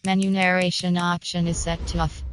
Menu narration option is set to off.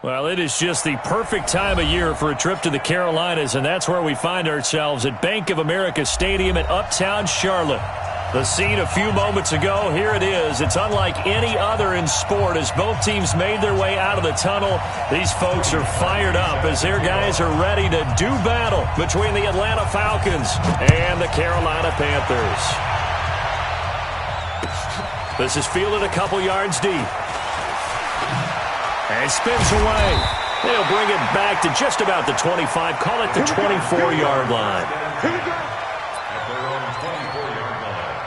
Well, it is just the perfect time of year for a trip to the Carolinas, and that's where we find ourselves at Bank of America Stadium in Uptown Charlotte. The scene a few moments ago, here it is. It's unlike any other in sport as both teams made their way out of the tunnel. These folks are fired up as their guys are ready to do battle between the Atlanta Falcons and the Carolina Panthers. This is fielded a couple yards deep. And spins away. They'll bring it back to just about the 25. Call it the 24-yard line. At their own 24-yard line.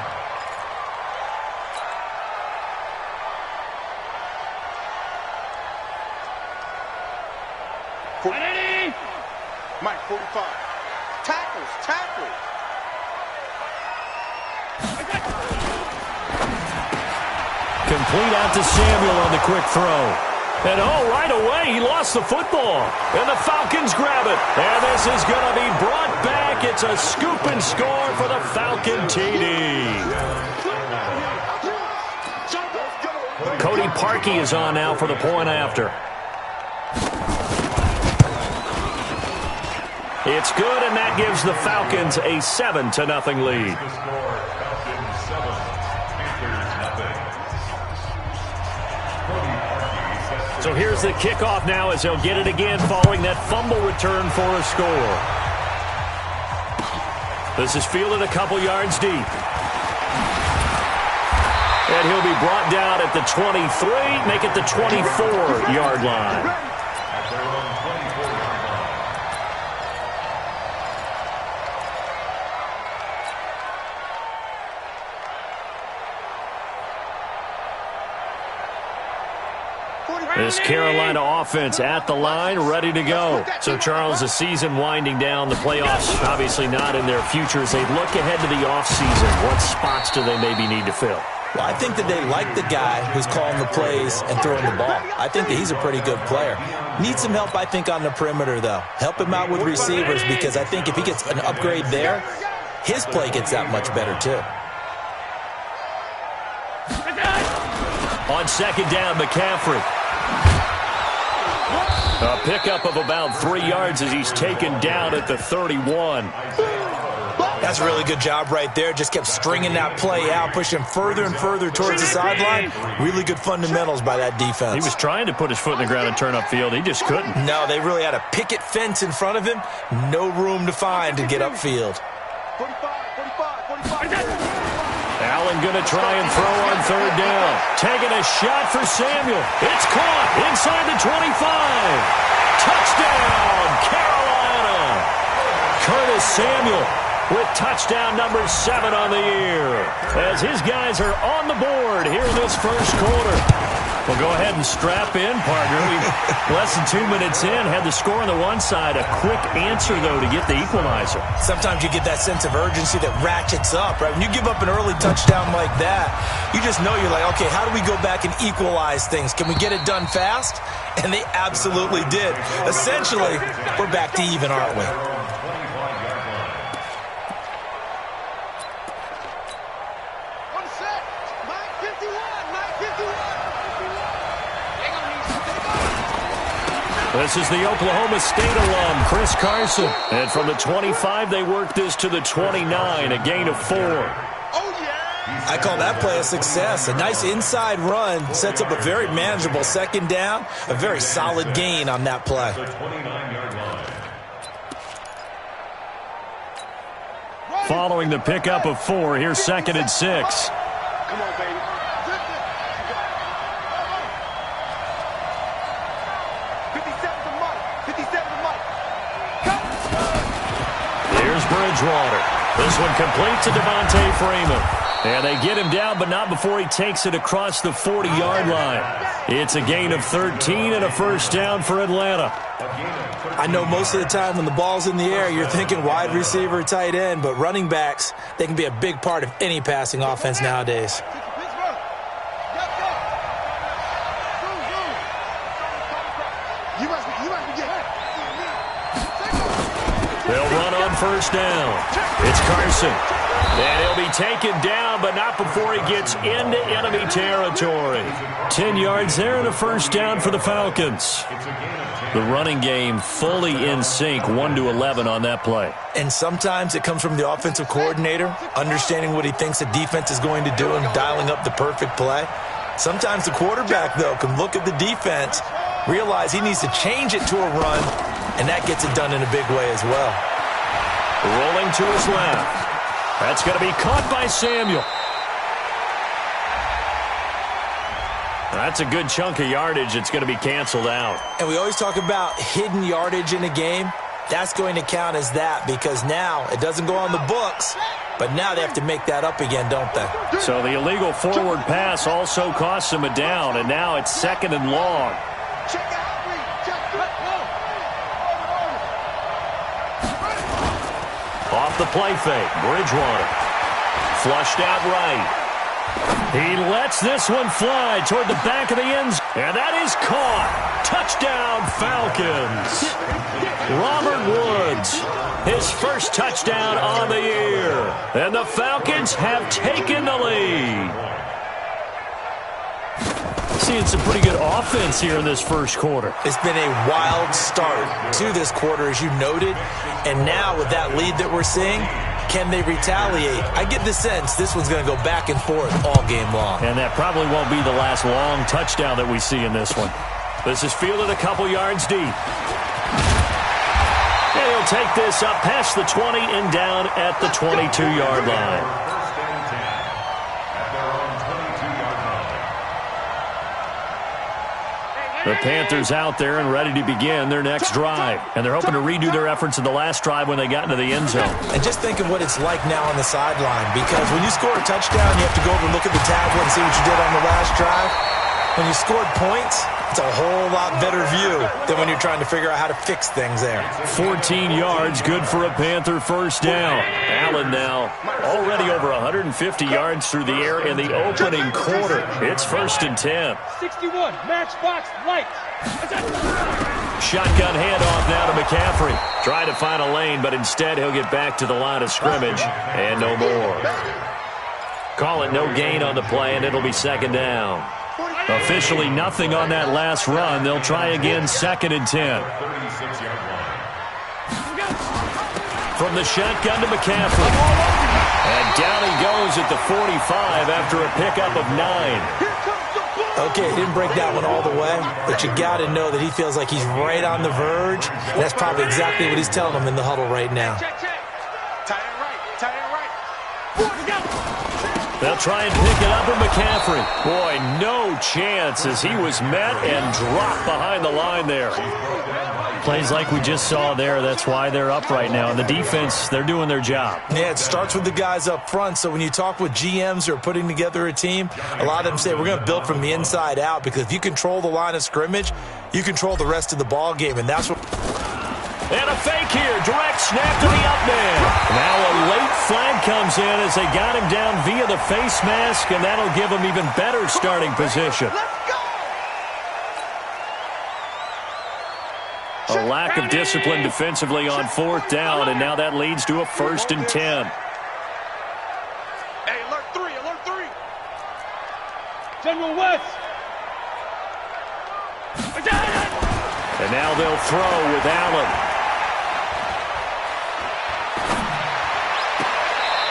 Mike, 45. Tackles. Complete out to Samuel on the quick throw. And right away, he lost the football. And the Falcons grab it. And this is going to be brought back. It's a scoop and score for the Falcon TD. Cody Parkey is on now for the point after. It's good, and that gives the Falcons a 7-0 lead. So here's the kickoff now as they'll get it again following that fumble return for a score. This is fielded a couple yards deep. And he'll be brought down at the 23, make it the 24-yard line. This Carolina offense at the line, ready to go. So, Charles, the season winding down, the playoffs obviously not in their future. As they look ahead to the offseason, what spots do they maybe need to fill? Well, I think that they like the guy who's calling the plays and throwing the ball. I think that he's a pretty good player. Needs some help, I think, on the perimeter, though. Help him out with receivers because I think if he gets an upgrade there, his play gets that much better, too. On second down, McCaffrey. A pickup of about 3 yards as he's taken down at the 31. That's a really good job right there. Just kept stringing that play out, pushing further and further towards the sideline. Really good fundamentals by that defense. He was trying to put his foot in the ground and turn upfield. He just couldn't. No, they really had a picket fence in front of him. No room to find to get upfield. 45. Allen going to try and throw on third down. Taking a shot for Samuel. It's caught inside the 25. Touchdown, Carolina. Curtis Samuel with touchdown number 7 on the year. As his guys are on the board here in this first quarter. Well, go ahead and strap in, partner. We less than 2 minutes in, had the score on the one side. A quick answer, though, to get the equalizer. Sometimes you get that sense of urgency that ratchets up, right? When you give up an early touchdown like that, you just know you're like, okay, how do we go back and equalize things? Can we get it done fast? And they absolutely did. Essentially, we're back to even, aren't we? This is the Oklahoma State alum, Chris Carson. And from the 25, they work this to the 29, a gain of 4. I call that play a success. A nice inside run sets up a very manageable second down. A very solid gain on that play. Following the pickup of 4, here's 2nd and 6. Come on, baby. Here's Bridgewater. This one complete to Devontae Freeman. And they get him down, but not before he takes it across the 40-yard line. It's a gain of 13 and a first down for Atlanta. I know most of the time when the ball's in the air, you're thinking wide receiver, tight end, but running backs, they can be a big part of any passing offense nowadays. They'll run on first down. It's Carson. And he'll be taken down, but not before he gets into enemy territory. 10 yards there and a first down for the Falcons. The running game fully in sync, 1-11 on that play. And sometimes it comes from the offensive coordinator, understanding what he thinks the defense is going to do and dialing up the perfect play. Sometimes the quarterback, though, can look at the defense, realize he needs to change it to a run, and that gets it done in a big way as well. Rolling to his left. That's going to be caught by Samuel. That's a good chunk of yardage. It's going to be canceled out. And we always talk about hidden yardage in a game. That's going to count as that because now it doesn't go on the books, but now they have to make that up again, don't they? So the illegal forward pass also costs him a down, and now it's 2nd and long. Off the play fake, Bridgewater. Flushed out right. He lets this one fly toward the back of the end zone, and that is caught. Touchdown, Falcons. Robert Woods, his first touchdown on the year. And the Falcons have taken the lead. Seeing some pretty good offense here in this first quarter. It's been a wild start to this quarter, as you noted. And now with that lead that we're seeing, can they retaliate? I get the sense this one's going to go back and forth all game long. And that probably won't be the last long touchdown that we see in this one. This is fielded a couple yards deep. And he'll take this up past the 20 and down at the 22-yard line. The Panthers out there and ready to begin their next drive. And they're hoping to redo their efforts in the last drive when they got into the end zone. And just think of what it's like now on the sideline, because when you score a touchdown, you have to go over and look at the tablet and see what you did on the last drive. When you scored points, it's a whole lot better view than when you're trying to figure out how to fix things there. 14 yards, good for a Panther first down. Allen now already over 150 yards through the air in the opening quarter. It's 1st and 10. 61, matchbox, light. Shotgun handoff now to McCaffrey. Trying to find a lane, but instead he'll get back to the line of scrimmage and no more. Call it no gain on the play, and it'll be 2nd down. Officially nothing on that last run. They'll try again, 2nd and 10. From the shotgun to McCaffrey. And down he goes at the 45 after a pickup of 9. Okay, didn't break that one all the way, but you got to know that he feels like he's right on the verge. And that's probably exactly what he's telling him in the huddle right now. They'll try and pick it up with McCaffrey. Boy, no chance as he was met and dropped behind the line there. Plays like we just saw there. That's why they're up right now. And the defense, they're doing their job. Yeah, it starts with the guys up front. So when you talk with GMs who are putting together a team, a lot of them say we're going to build from the inside out, because if you control the line of scrimmage, you control the rest of the ball game. And that's what... And a fake here. Direct snap to the up man. Now a late flag comes in as they got him down via the face mask, and that'll give him even better starting position. A lack of discipline defensively on 4th down, and now that leads to a 1st and 10. Hey, alert 3, alert 3. General West. And now they'll throw with Allen.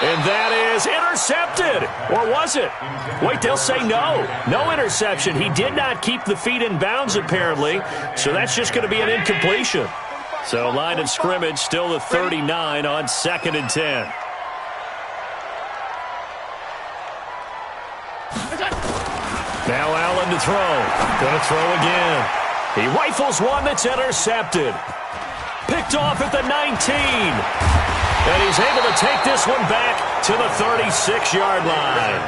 And that is intercepted. Or was it? Wait, they'll say no. No interception. He did not keep the feet in bounds, apparently. So that's just going to be an incompletion. So line of scrimmage still the 39 on 2nd and 10. Now Allen to throw. Going to throw again. He rifles one that's intercepted. Picked off at the 19. And he's able to take this one back to the 36-yard line.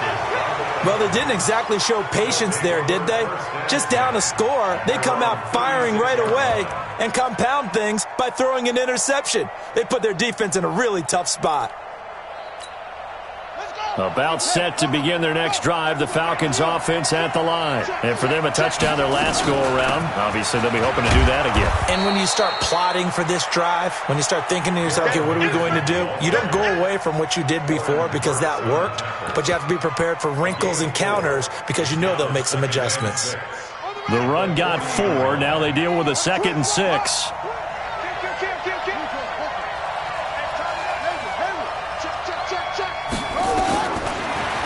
Well, they didn't exactly show patience there, did they? Just down a score, they come out firing right away and compound things by throwing an interception. They put their defense in a really tough spot. About set to begin their next drive, the Falcons offense at the line. And for them, a touchdown their last go-around. Obviously, they'll be hoping to do that again. And when you start plotting for this drive, when you start thinking to yourself, okay, what are we going to do? You don't go away from what you did before because that worked, but you have to be prepared for wrinkles and counters because you know they'll make some adjustments. The run got 4. Now they deal with a 2nd and 6.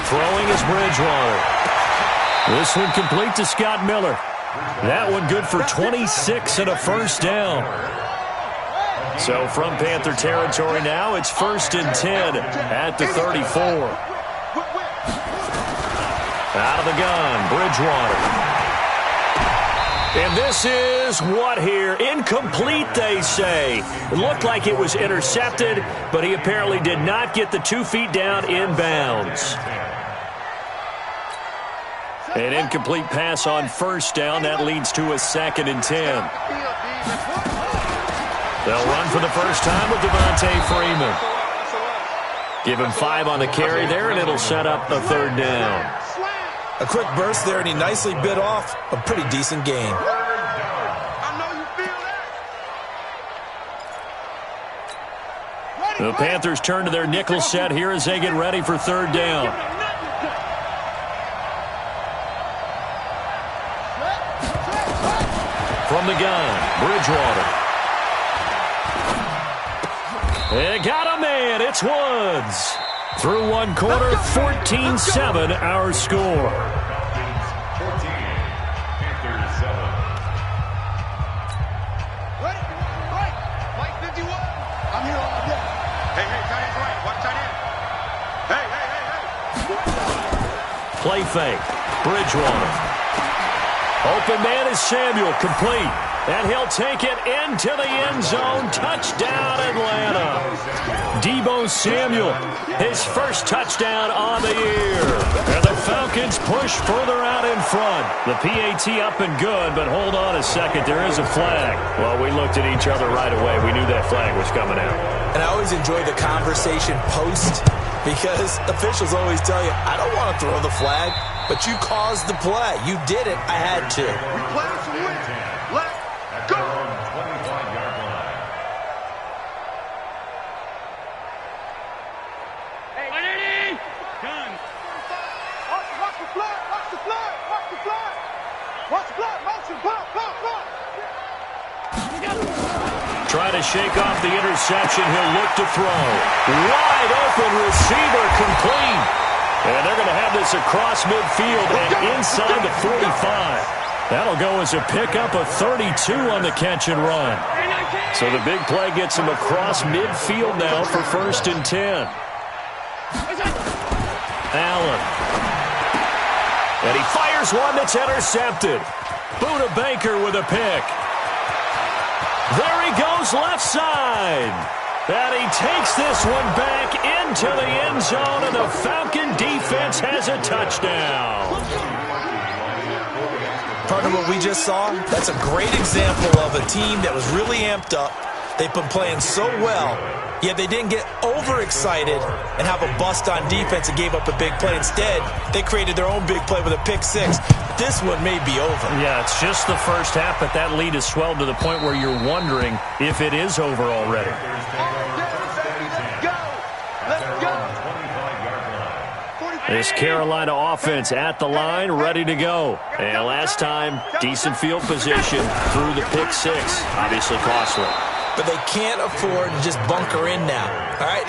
Throwing is Bridgewater. This one complete to Scott Miller. That one good for 26 and a first down. So from Panther territory now, it's 1st and 10 at the 34. Out of the gun, Bridgewater. And this is what here? Incomplete, they say. It looked like it was intercepted, but he apparently did not get the 2 feet down in bounds. An incomplete pass on first down. That leads to a 2nd and 10. They'll run for the first time with Devontae Freeman. Give him 5 on the carry there, and it'll set up a 3rd down. A quick burst there, and he nicely bit off a pretty decent gain. The Panthers turn to their nickel set here as they get ready for 3rd down. From the gun, Bridgewater. They got a man. It's Woods. Through one quarter, 14-7 our score. 14, Panthers 7. Right. Mike 51. I'm here all day. Hey, tight end's right. Watch tight end. Hey. Play fake. Bridgewater. Open man is Samuel, complete. And he'll take it into the end zone. Touchdown, Atlanta. Deebo Samuel, his first touchdown on the year. And the Falcons push further out in front. The PAT up and good, but hold on a second. There is a flag. Well, we looked at each other right away. We knew that flag was coming out. And I always enjoy the conversation post because officials always tell you, I don't want to throw the flag, but you caused the play. You did it. I had to. We play to win. Let's go. 25-yard line. Hey, ready? Done. Watch the flag. Watch the flag. Watch the flag. Watch the flag. Motion. Pop. Try to shake off the interception. He'll look to throw. Wide open receiver, complete. And they're going to have this across midfield and inside the 45. That'll go as a pickup of 32 on the catch and run. So the big play gets him across midfield now for 1st and 10. Allen. And he fires one that's intercepted. Buda Baker with a pick. There he goes left side. And he takes this one back into the end zone, and the Falcon defense has a touchdown. Partner, what we just saw, that's a great example of a team that was really amped up. They've been playing so well, yet they didn't get overexcited and have a bust on defense and gave up a big play. Instead, they created their own big play with a pick six. This one may be over. Yeah, it's just the first half, but that lead has swelled to the point where you're wondering if it is over already. Let's go. 25-yard line. This Carolina offense at the line, ready to go. And last time, decent field position through the pick six. Obviously costly. But they can't afford to just bunker in now. All right,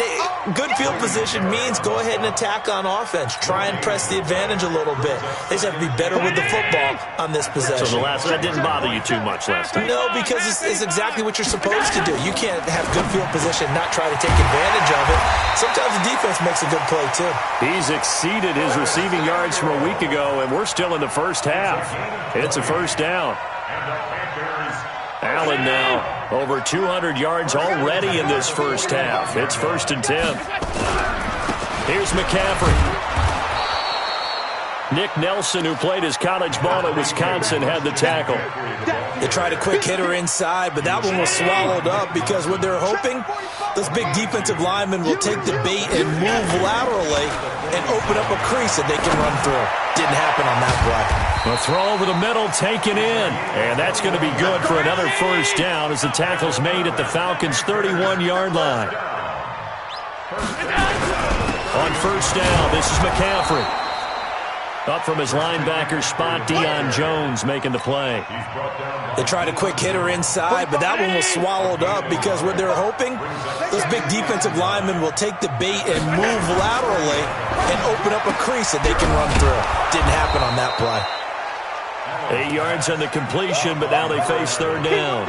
good field position means go ahead and attack on offense. Try and press the advantage a little bit. They just have to be better with the football on this possession. So that didn't bother you too much last time? No, because it's exactly what you're supposed to do. You can't have good field position and not try to take advantage of it. Sometimes the defense makes a good play, too. He's exceeded his receiving yards from a week ago, and we're still in the first half. It's a first down. Allen now over 200 yards already in this first half. It's 1st and 10. Here's McCaffrey. Nick Nelson, who played his college ball at Wisconsin, had the tackle. They tried a quick hitter inside, but that one was swallowed up because what they're hoping, those big defensive linemen will take the bait and move laterally and open up a crease that they can run through. Didn't happen on that play. A throw over the middle, taken in. And that's going to be good for another first down as the tackle's made at the Falcons' 31-yard line. On first down, this is McCaffrey. Up from his linebacker spot, Deion Jones making the play. They tried a quick hitter inside, but that one was swallowed up because what they're hoping, those big defensive linemen will take the bait and move laterally and open up a crease that they can run through. Didn't happen on that play. 8 yards on the completion, but now they face third down.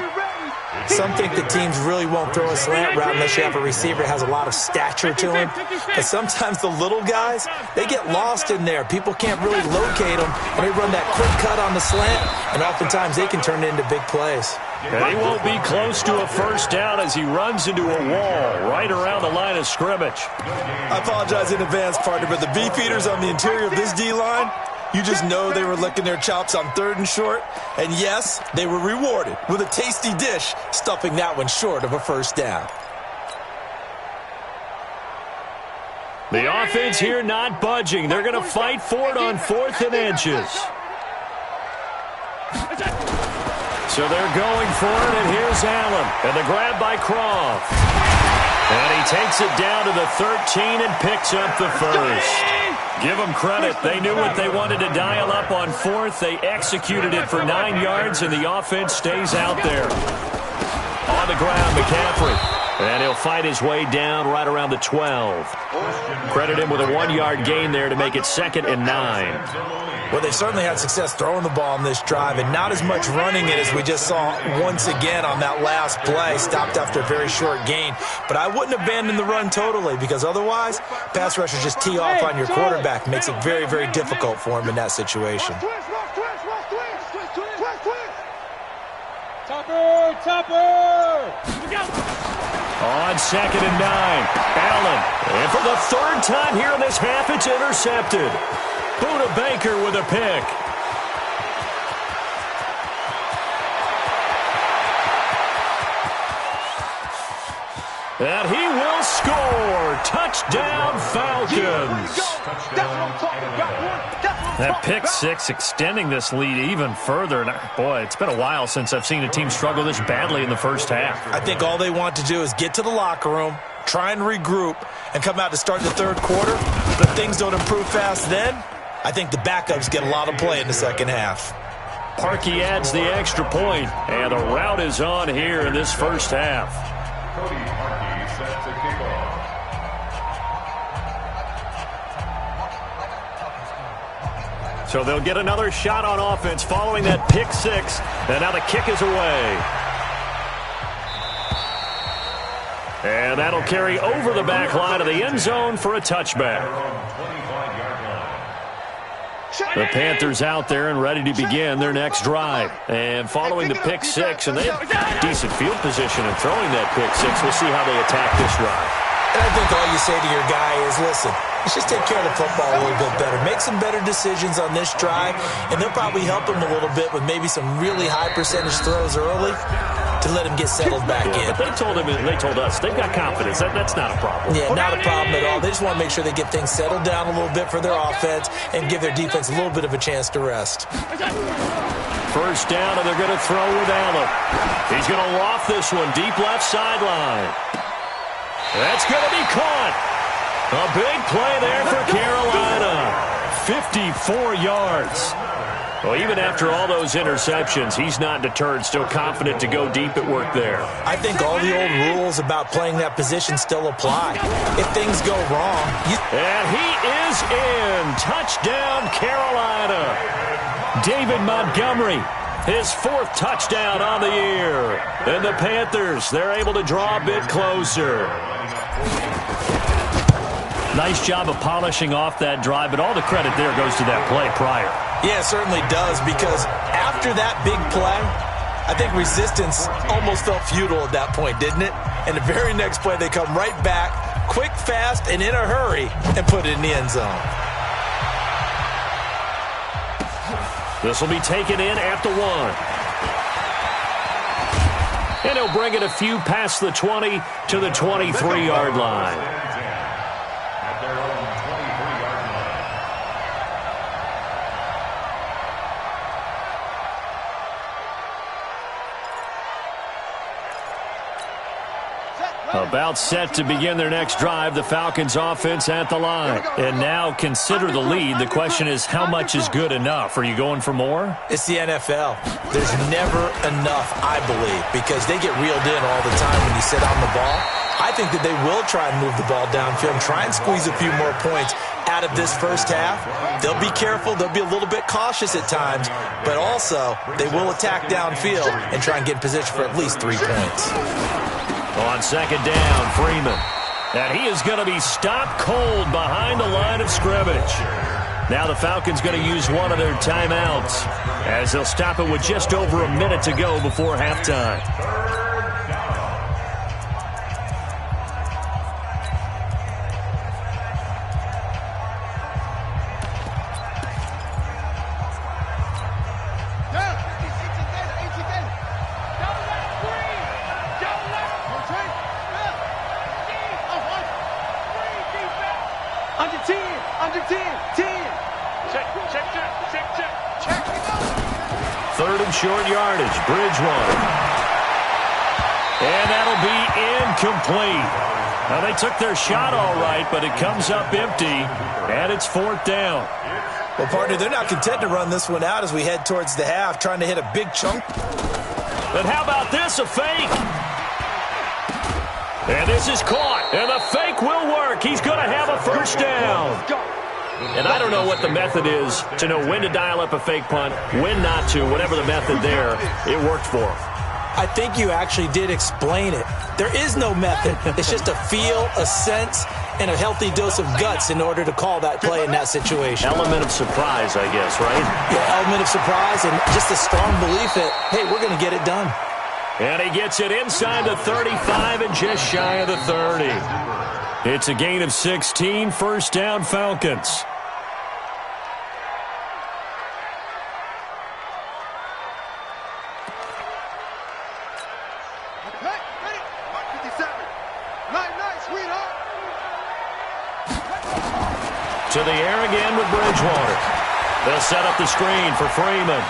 Some think the teams really won't throw a slant route unless you have a receiver that has a lot of stature to him. But sometimes the little guys, they get lost in there. People can't really locate them, and they run that quick cut on the slant, and oftentimes they can turn it into big plays. And he won't be close to a first down as he runs into a wall right around the line of scrimmage. I apologize in advance, partner, but the beefeaters on the interior of this D-line, you just know they were licking their chops on 3rd and short. And yes, they were rewarded with a tasty dish, stuffing that one short of a first down. The offense here not budging. They're going to fight for it on 4th and inches. So they're going for it, and here's Allen. And the grab by Croft. And he takes it down to the 13 and picks up the first. Give them credit. They knew what they wanted to dial up on 4th. They executed it for 9 yards, and the offense stays out there. On the ground, McCaffrey. And he'll fight his way down right around the 12. Credit him with a 1-yard gain there to make it 2nd and 9. Well, they certainly had success throwing the ball on this drive, and not as much running it as we just saw once again on that last play. Stopped after a very short gain. But I wouldn't abandon the run totally, because otherwise, pass rushers just tee off on your quarterback. Makes it very, very difficult for him in that situation. Topper! On 2nd and 9, Allen. And for the 3rd time here in this half, it's intercepted. Buda Baker with a pick. And he will score. Touchdown, Falcons. That pick six extending this lead even further. And boy, it's been a while since I've seen a team struggle this badly in the first half. I think all they want to do is get to the locker room, try and regroup, and come out to start the 3rd quarter. But things don't improve fast then. I think the backups get a lot of play in the 2nd half. Parkey adds the extra point, and the route is on here in this first half. Cody Parkey set to kick off. So they'll get another shot on offense following that pick six. And now the kick is away. And that'll carry over the back line of the end zone for a touchback. The Panthers out there and ready to begin their next drive. And following the pick six, and they have decent field position in throwing that pick six. We'll see how they attack this drive. And I think all you say to your guy is, listen, let's just take care of the football a little bit better. Make some better decisions on this drive, and they'll probably help him a little bit with maybe some really high percentage throws early to let him get settled back in. But they told him, and they told us, they've got confidence. That's not a problem. Yeah, not a problem at all. They just want to make sure they get things settled down a little bit for their offense and give their defense a little bit of a chance to rest. First down, and they're going to throw with Allen. He's going to loft this one deep left sideline. That's going to be caught. A big play there for Carolina. 54 yards. Well, even after all those interceptions, he's not deterred, still confident to go deep at work there. I think all the old rules about playing that position still apply. If things go wrong, and he is in. Touchdown, Carolina. David Montgomery, his 4th touchdown on the year. And the Panthers, they're able to draw a bit closer. Nice job of polishing off that drive, but all the credit there goes to that play prior. Yeah, it certainly does, because after that big play, I think resistance almost felt futile at that point, didn't it? And the very next play, they come right back, quick, fast, and in a hurry, and put it in the end zone. This will be taken in at the 1. And he'll bring it a few past the 20 to the 23-yard line. At their own 23-yard line. About set to begin their next drive, the Falcons offense at the line. And now consider the lead. The question is, how much is good enough? Are you going for more? It's the NFL. There's never enough, I believe, because they get reeled in all the time when you sit on the ball. I think that they will try and move the ball downfield and try and squeeze a few more points out of this first half. They'll be careful. They'll be a little bit cautious at times, but also they will attack downfield and try and get in position for at least 3 points. On second down, Freeman. And he is going to be stopped cold behind the line of scrimmage. Now the Falcons going to use one of their timeouts as they'll stop it with just over a minute to go before halftime. Short yardage, Bridgewater. And that'll be incomplete. Now, they took their shot all right, but it comes up empty, and it's 4th down. Well, partner, they're not content to run this one out as we head towards the half, trying to hit a big chunk. But how about this, a fake? And this is caught, and the fake will work. He's going to have a first down. And I don't know what the method is to know when to dial up a fake punt, when not to, whatever the method there, it worked for him. I think you actually did explain it. There is no method. It's just a feel, a sense, and a healthy dose of guts in order to call that play in that situation. Element of surprise, I guess, right? Yeah, element of surprise and just a strong belief that, hey, we're going to get it done. And he gets it inside the 35 and just shy of the 30. It's a gain of 16, first down Falcons. To the air again with Bridgewater. They'll set up the screen for Freeman.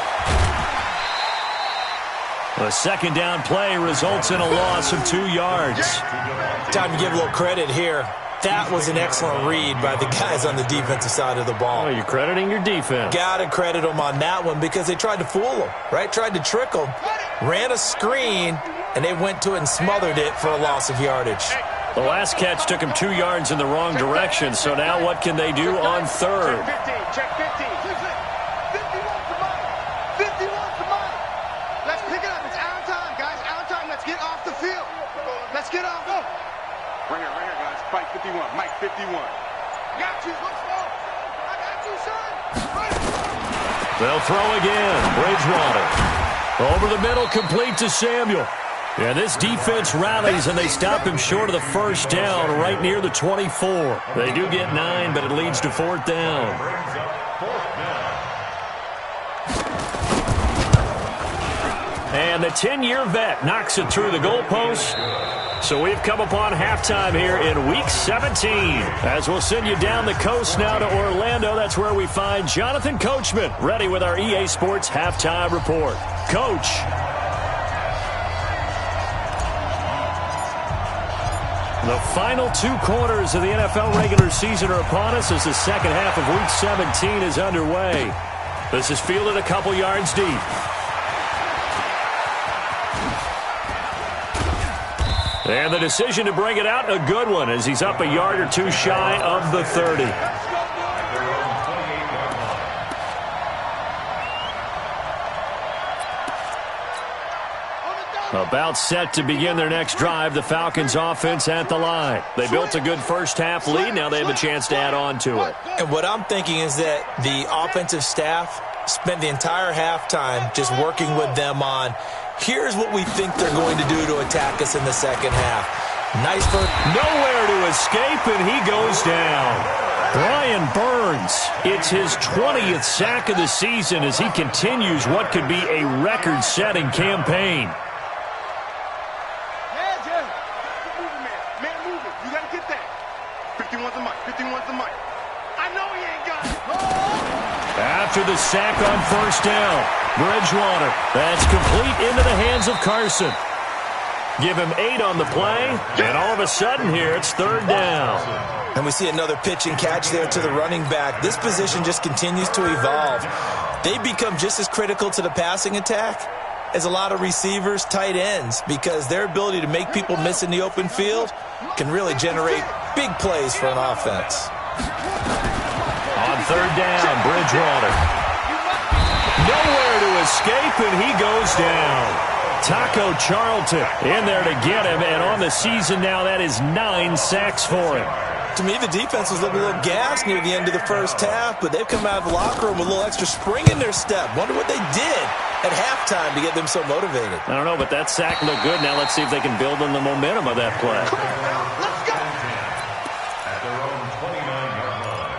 The second down play results in a loss of 2 yards. Time to give a little credit here. That was an excellent read by the guys on the defensive side of the ball. Oh, you're crediting your defense. Got to credit them on that one because they tried to fool them, right? Tried to trick them. Ran a screen, and they went to it and smothered it for a loss of yardage. The last catch took him 2 yards in the wrong direction, so now what can they do on third? Check 50. 51 to Mike. 51 to Mike. Let's pick it up. It's our time, guys. Our time. Let's get off the field. Let's get off. Go. Right here, guys. Mike 51. Mike 51. Got you. Let's go. I got you, son. They'll throw again. Bridgewater. Over the middle, complete to Samuel. Yeah, this defense rallies, and they stop him short of the first down right near the 24. They do get 9, but it leads to 4th down. And the 10-year vet knocks it through the goalpost. So we've come upon halftime here in Week 17. As we'll send you down the coast now to Orlando, that's where we find Jonathan Coachman, ready with our EA Sports Halftime Report. Coach. The final 2 quarters of the NFL regular season are upon us as the second half of Week 17 is underway. This is fielded a couple yards deep. And the decision to bring it out, a good one, as he's up a yard or 2 shy of the 30. About set to begin their next drive, the Falcons offense at the line. They built a good first half lead. Now they have a chance to add on to it. And what I'm thinking is that the offensive staff spent the entire halftime just working with them on, here's what we think they're going to do to attack us in the second half. Nice first. Nowhere to escape, and he goes down. Brian Burns, it's his 20th sack of the season as he continues what could be a record-setting campaign. After the sack on first down, Bridgewater, that's complete into the hands of Carson. Give him 8 on the play, and all of a sudden here it's 3rd down. And we see another pitch and catch there to the running back. This position just continues to evolve. They become just as critical to the passing attack as a lot of receivers, tight ends, because their ability to make people miss in the open field can really generate big plays for an offense. On 3rd down, Bridgewater. Nowhere to escape, and he goes down. Taco Charlton in there to get him, and on the season now, that is 9 sacks for him. To me, the defense was looking a little gassed near the end of the first half, but they've come out of the locker room with a little extra spring in their step. Wonder what they did at halftime to get them so motivated. I don't know, but that sack looked good. Now let's see if they can build on the momentum of that play. Let's go. At their own 29-yard line.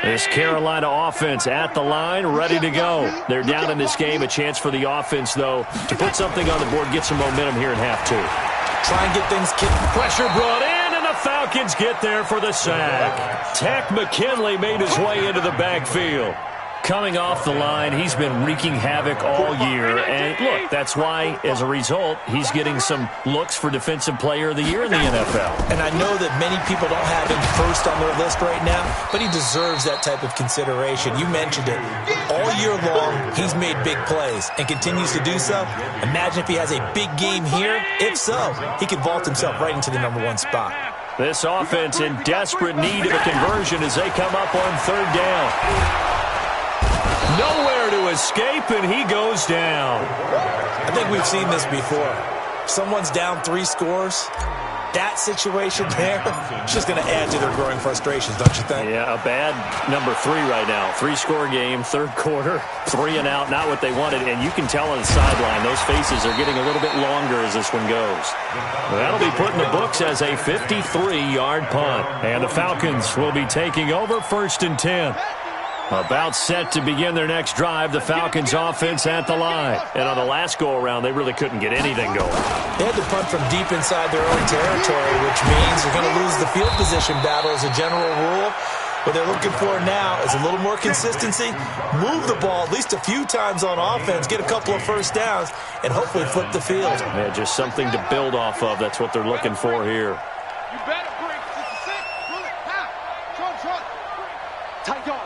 This Carolina offense at the line, ready to go. They're down in this game. A chance for the offense, though, to put something on the board, get some momentum here in half 2. Try and get things kicked. Pressure brought in, and the Falcons get there for the sack. Tack McKinley made his way into the backfield. Coming off the line, he's been wreaking havoc all year. And, look, that's why, as a result, he's getting some looks for Defensive Player of the Year in the NFL. And I know that many people don't have him first on their list right now, but he deserves that type of consideration. You mentioned it. All year long, he's made big plays and continues to do so. Imagine if he has a big game here. If so, he could vault himself right into the #1 spot. This offense in desperate need of a conversion as they come up on 3rd down. Nowhere to escape, and he goes down. I think we've seen this before. Someone's down 3 scores. That situation there is just going to add to their growing frustrations, don't you think? Yeah, a bad number 3 right now. 3-score game, 3rd quarter, 3 and out, not what they wanted. And you can tell on the sideline, those faces are getting a little bit longer as this one goes. That'll be put in the books as a 53-yard punt. And the Falcons will be taking over 1st and 10. About set to begin their next drive, the Falcons offense at the line. And on the last go-around, they really couldn't get anything going. They had to punt from deep inside their own territory, which means they're going to lose the field position battle as a general rule. What they're looking for now is a little more consistency, move the ball at least a few times on offense, get a couple of first downs, and hopefully flip the field. Yeah, just something to build off of. That's what they're looking for here. You better bring 66. Pull it. Trot. Tight dog.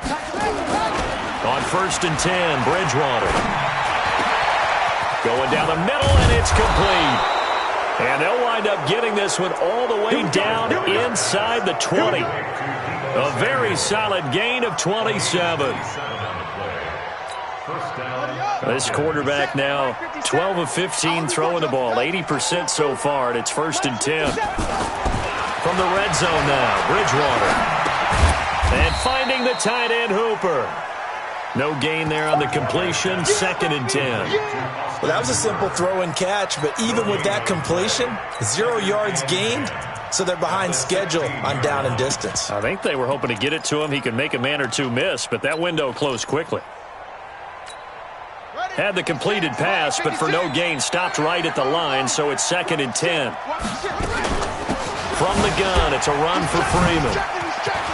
On 1st and 10, Bridgewater. Going down the middle, and it's complete. And they'll wind up getting this one all the way down inside the 20. A very solid gain of 27. This quarterback now 12 of 15 throwing the ball, 80% so far, and it's 1st and 10. From the red zone now, Bridgewater. And finding the tight end, Hooper. No gain there on the completion, 2nd and 10. Well, that was a simple throw and catch, but even with that completion, 0 yards gained, so they're behind schedule on down and distance. I think they were hoping to get it to him. He could make a man or 2 miss, but that window closed quickly. Had the completed pass, but for no gain, stopped right at the line, so it's 2nd and 10. From the gun, it's a run for Freeman.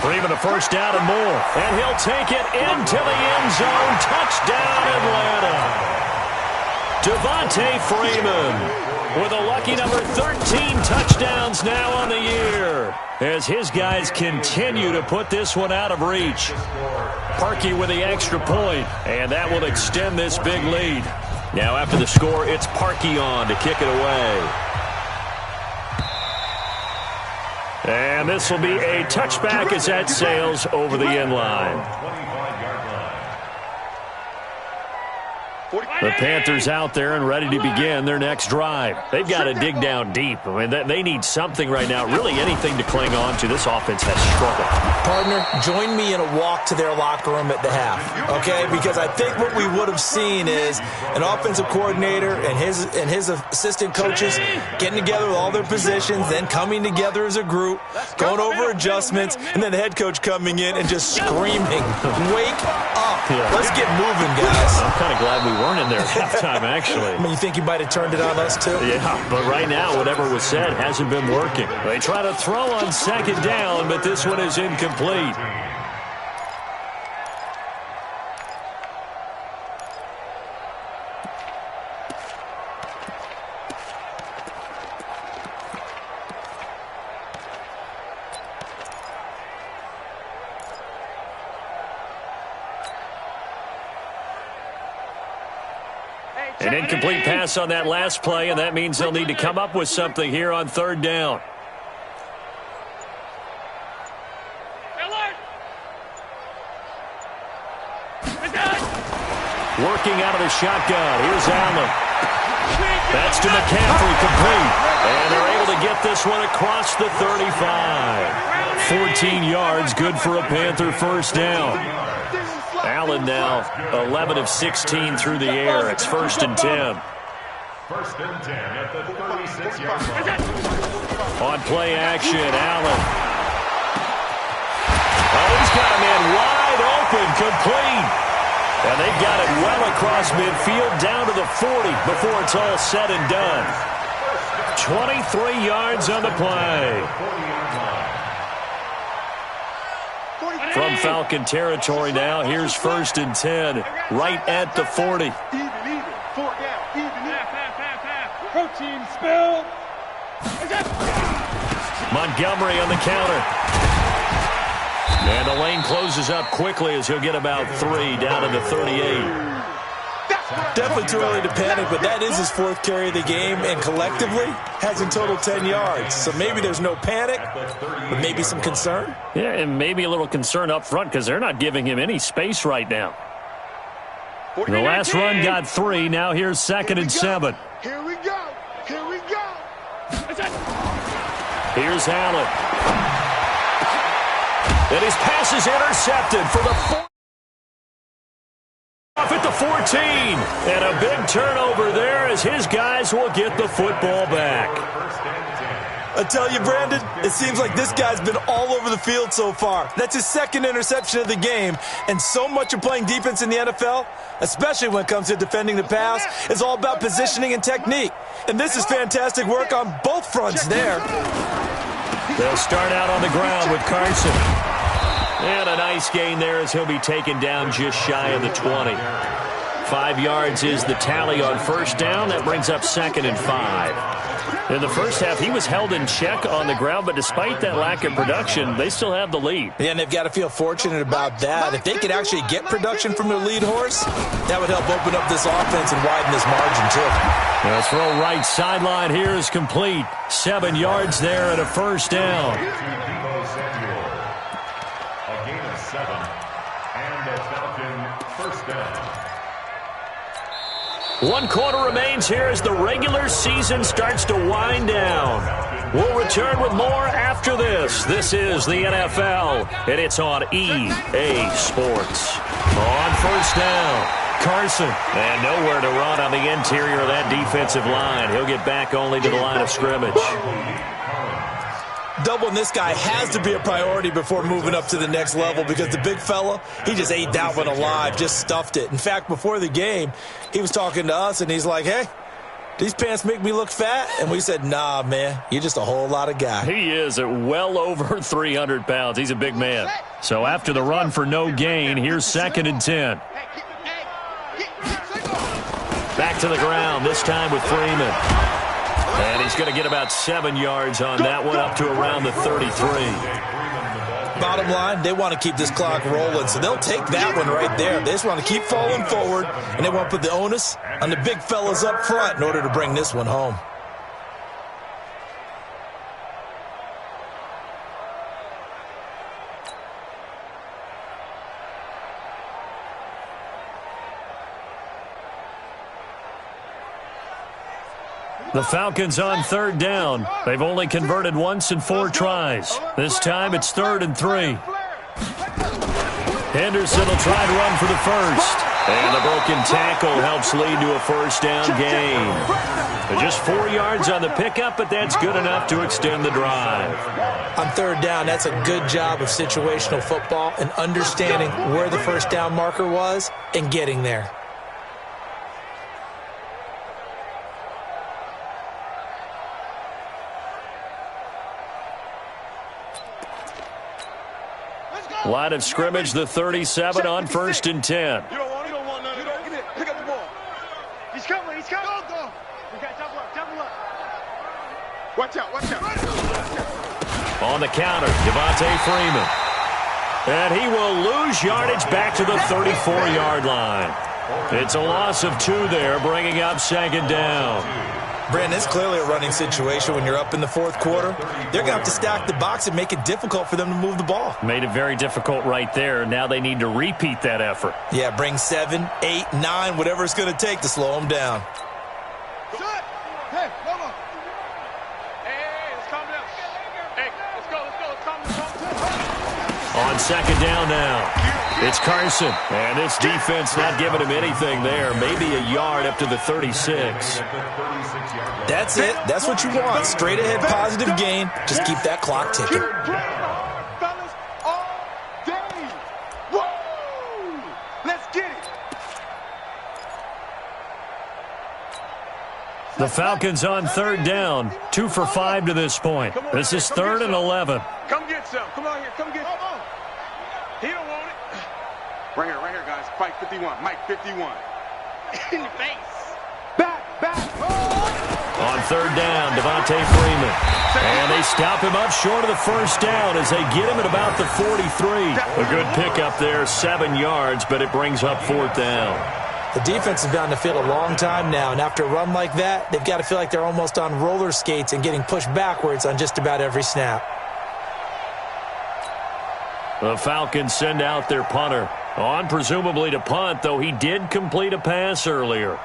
For even a first down and more. And he'll take it into the end zone. Touchdown, Atlanta. Devontae Freeman with a lucky number 13 touchdowns now on the year, as his guys continue to put this one out of reach. Parkey with the extra point, and that will extend this big lead. Now after the score, it's Parkey on to kick it away. And this will be a touchback as that sails over the end line. The Panthers out there and ready to begin their next drive. They've got to dig down deep. I mean, they need something right now, really anything to cling on to. This offense has struggled. Partner, join me in a walk to their locker room at the half, okay? Because I think what we would have seen is an offensive coordinator and his assistant coaches getting together with all their positions, then coming together as a group, going over adjustments, and then the head coach coming in and just screaming, "Wake up. Let's get moving, guys." I'm kind of glad we weren't in there at halftime, actually. I mean, you think he might have turned it on us, too? Yeah, but right now, whatever was said hasn't been working. They try to throw on second down, but this one is incomplete. An incomplete pass on that last play, and that means they'll need to come up with something here on third down. Working out of the shotgun. Here's Allen. That's to McCaffrey, complete. And they're able to get this one across the 35. 14 yards, good for a Panther first down. Allen now 11 of 16 through the air. It's 1st and 10. First and 10 at the 36-yard line. On play action, Allen. Oh, he's got a man wide open, complete. And they've got it well across midfield down to the 40 before it's all said and done. 23 yards on the play. From Falcon territory now, here's 1st and 10, right at the 40. Protein spill. Montgomery on the counter. And the lane closes up quickly as he'll get about 3 down to the 38. Definitely too early to panic, but that is his 4th carry of the game, and collectively has in total 10 yards. So maybe there's no panic, but maybe some concern. Yeah, and maybe a little concern up front because they're not giving him any space right now. The last run got 3. Now here's 2nd and 7. Here we go. Here we go. Here's Allen. And his pass is intercepted for the 4th. Off at the 14. And a big turnover there as his guys will get the football back. I tell you, Brandon, it seems like this guy's been all over the field so far. That's his 2nd interception of the game. And so much of playing defense in the NFL, especially when it comes to defending the pass, is all about positioning and technique. And this is fantastic work on both fronts there. They'll start out on the ground with Carson. And a nice gain there as he'll be taken down just shy of the 20. 5 yards is the tally on first down. That brings up 2nd and 5. In the first half, he was held in check on the ground, but despite that lack of production, they still have the lead. Yeah, and they've got to feel fortunate about that. If they could actually get production from their lead horse, that would help open up this offense and widen this margin, too. The throw right sideline here is complete. 7 yards there and a first down. A gain of 7, and a Falcon first down. 1 quarter remains here as the regular season starts to wind down. We'll return with more after this. This is the NFL, and it's on EA Sports. On first down, Carson. And nowhere to run on the interior of that defensive line. He'll get back only to the line of scrimmage. Doubling this guy has to be a priority before moving up to the next level because the big fella, he just ate that one alive, just stuffed it. In fact, before the game, he was talking to us, and he's like, hey, these pants make me look fat? And we said, nah, man, you're just a whole lot of guy. He is at well over 300 pounds. He's a big man. So after the run for no gain, here's 2nd and 10. Back to the ground, this time with Freeman. And he's going to get about 7 yards on that one, up to around the 33. Bottom line, they want to keep this clock rolling, so they'll take that one right there. They just want to keep falling forward, and they want to put the onus on the big fellas up front in order to bring this one home. The Falcons on 3rd down. They've only converted once in 4 tries. This time it's 3rd and 3. Henderson will try to run for the first. And the broken tackle helps lead to a 1st down gain. Just 4 yards on the pickup, but that's good enough to extend the drive. On 3rd down, that's a good job of situational football and understanding where the 1st down marker was and getting there. Line of scrimmage, the 37 on 1st and 10. You don't want none. You don't get it. Pick up the ball. He's coming. Go. We got double up. Watch out. On the counter, Devontae Freeman. And he will lose yardage back to the 34-yard line. It's a loss of 2 there, bringing up 2nd down. Brandon, it's clearly a running situation when you're up in the 4th quarter. They're going to have to stack the box and make it difficult for them to move the ball. Made it very difficult right there. Now they need to repeat that effort. Yeah, bring 7, 8, 9, whatever it's going to take to slow them down. Hey, hold on. Hey, let's calm down. Hey, let's go. Calm down. On 2nd down now. It's Carson, and this defense not giving him anything there. Maybe a yard up to the 36. That's it. That's what you want. Straight ahead positive gain. Just keep that clock ticking. Fellas, all day. Woo! Let's get it. The Falcons on 3rd down. 2 for 5 to this point. This is 3rd and 11. Come get some. Come on here. Come get some. He don't want it. Right here, guys. Fight 51. Mike 51. In the face. Back. On 3rd down, Devontae Freeman. And they stop him up short of the 1st down as they get him at about the 43. A good pickup there, 7 yards, but it brings up 4th down. The defense has been on the field a long time now, and after a run like that, they've got to feel like they're almost on roller skates and getting pushed backwards on just about every snap. The Falcons send out their punter. On presumably to punt, though he did complete a pass earlier.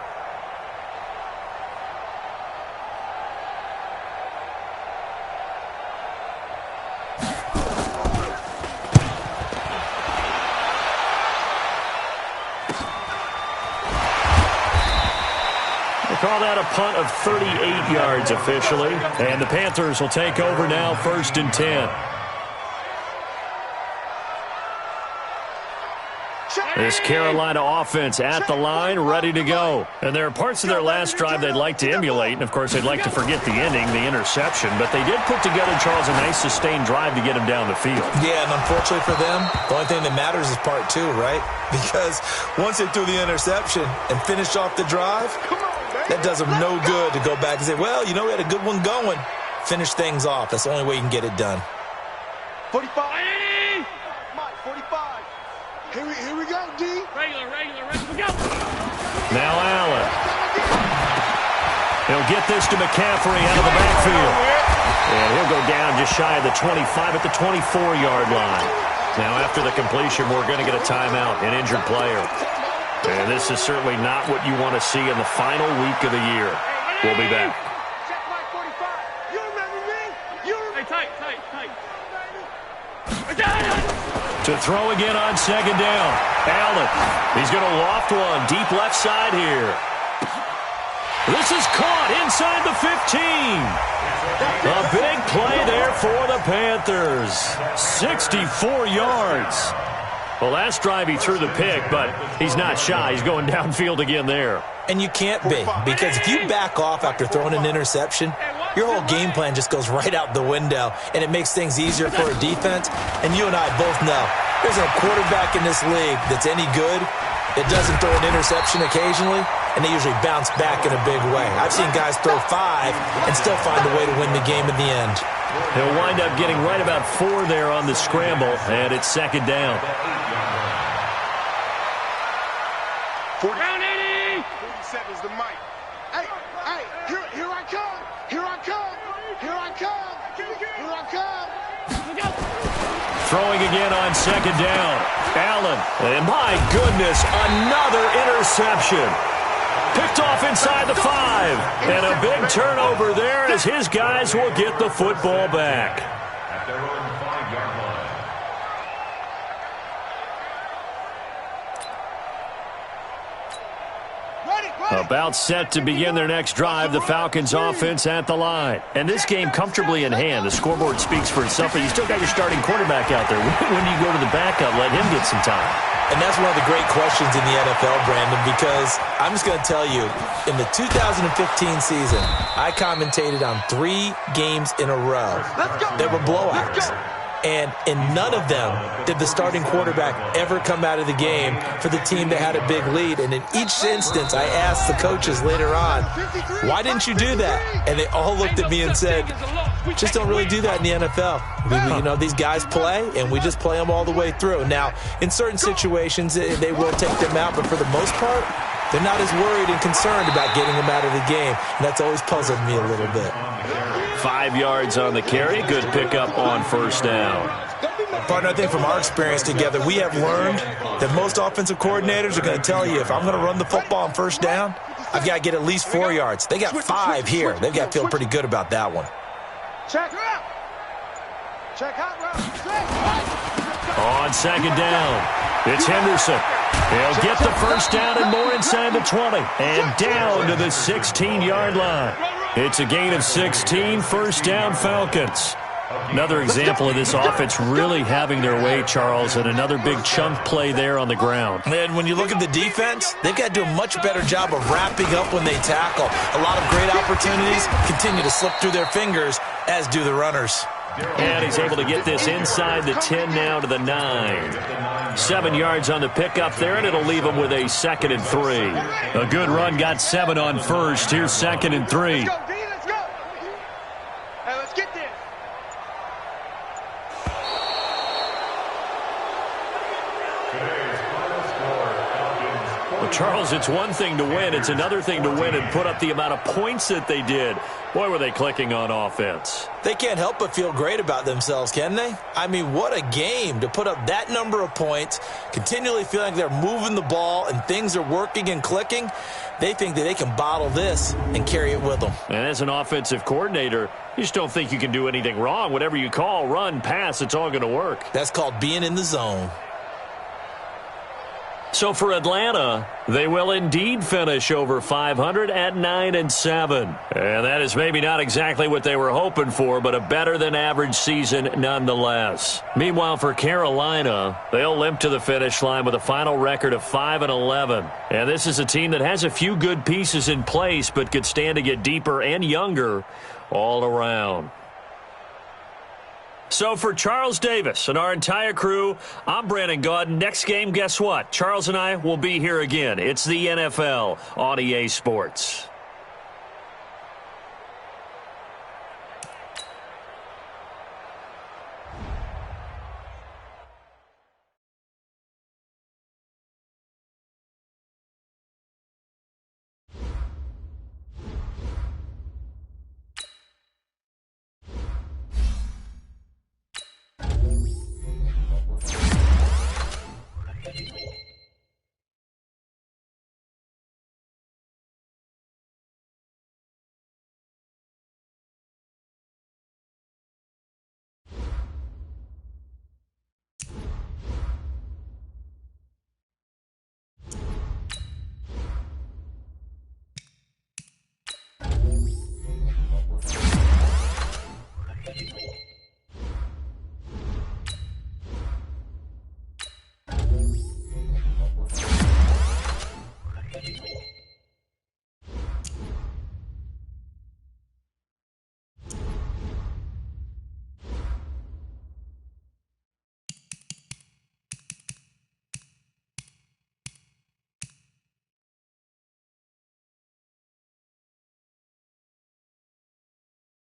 Call that a punt of 38 yards officially. And the Panthers will take over now, 1st and 10. This Carolina offense at the line, ready to go. And there are parts of their last drive they'd like to emulate. And, of course, they'd like to forget the ending, the interception. But they did put together, Charles, a nice sustained drive to get him down the field. Yeah, and unfortunately for them, the only thing that matters is part 2, right? Because once they threw the interception and finished off the drive, that does them no good to go back and say, well, you know, we had a good one going. Finish things off. That's the only way you can get it done. 45. Mike, 45. Here we go, D. Regular, we go. Now Allen. He'll get this to McCaffrey out of the backfield. And he'll go down just shy of the 25 at the 24-yard line. Now after the completion, we're going to get a timeout, an injured player. And this is certainly not what you want to see in the final week of the year. We'll be back. Check Mike 45. You remember me? Hey, tight. To throw again on 2nd down. Allen. He's going to loft one deep left side here. This is caught inside the 15. A big play there for the Panthers. 64 yards. Well, last drive he threw the pick, but he's not shy. He's going downfield again there. And you can't be, because if you back off after throwing an interception, your whole game plan just goes right out the window, and it makes things easier for a defense. And you and I both know there's a quarterback in this league that's any good that doesn't throw an interception occasionally, and they usually bounce back in a big way. I've seen guys throw 5 and still find a way to win the game in the end. He'll wind up getting right about 4 there on the scramble, and it's second down. 47's the mic. Hey, here I come. Here I come. Here I come. Here I come. Throwing again on second down. Allen, and my goodness, another interception. Picked off inside the 5. And a big turnover there as his guys will get the football back. At their own 5-yard line. About set to begin their next drive, the Falcons offense at the line. And this game comfortably in hand. The scoreboard speaks for itself, but you still got your starting quarterback out there. When do you go to the backup, let him get some time? And that's one of the great questions in the NFL, Brandon, because I'm just going to tell you, in the 2015 season, I commentated on 3 games in a row that were blowouts. And in none of them did the starting quarterback ever come out of the game for the team that had a big lead. And in each instance, I asked the coaches later on, why didn't you do that? And they all looked at me and said, just don't really do that in the NFL. You know, these guys play, and we just play them all the way through. Now, in certain situations, they will take them out, but for the most part, they're not as worried and concerned about getting them out of the game. And that's always puzzled me a little bit. 5 yards on the carry. Good pickup on first down. Partner, I think from our experience together, we have learned that most offensive coordinators are going to tell you, if I'm going to run the football on first down, I've got to get at least 4 yards. They got 5 here. They've got to feel pretty good about that one. Check hot route. On second down, it's Henderson. He'll get the first down and more inside the 20. And down to the 16-yard line. It's a gain of 16, first down Falcons. Another example of this offense really having their way, Charles, and another big chunk play there on the ground. And when you look at the defense, they've got to do a much better job of wrapping up when they tackle. A lot of great opportunities continue to slip through their fingers, as do the runners. And he's able to get this inside the 10 now to the 9. 7 yards on the pickup there, and it'll leave him with a 2nd and 3. A good run got 7 on first. Here's 2nd and 3. Let's go, D, let's go. Hey, let's get this. Today's final score, Falcons. Well, Charles, it's one thing to win. It's another thing to win and put up the amount of points that they did. Boy, were they clicking on offense. They can't help but feel great about themselves, can they? I mean, what a game to put up that number of points, continually feeling like they're moving the ball and things are working and clicking. They think that they can bottle this and carry it with them. And as an offensive coordinator, you just don't think you can do anything wrong. Whatever you call, run, pass, it's all going to work. That's called being in the zone. So for Atlanta, they will indeed finish over 500 at 9-7. And that is maybe not exactly what they were hoping for, but a better than average season nonetheless. Meanwhile, for Carolina, they'll limp to the finish line with a final record of 5-11. And this is a team that has a few good pieces in place, but could stand to get deeper and younger all around. So for Charles Davis and our entire crew, I'm Brandon Gaudin. Next game, guess what? Charles and I will be here again. It's the NFL on EA Sports.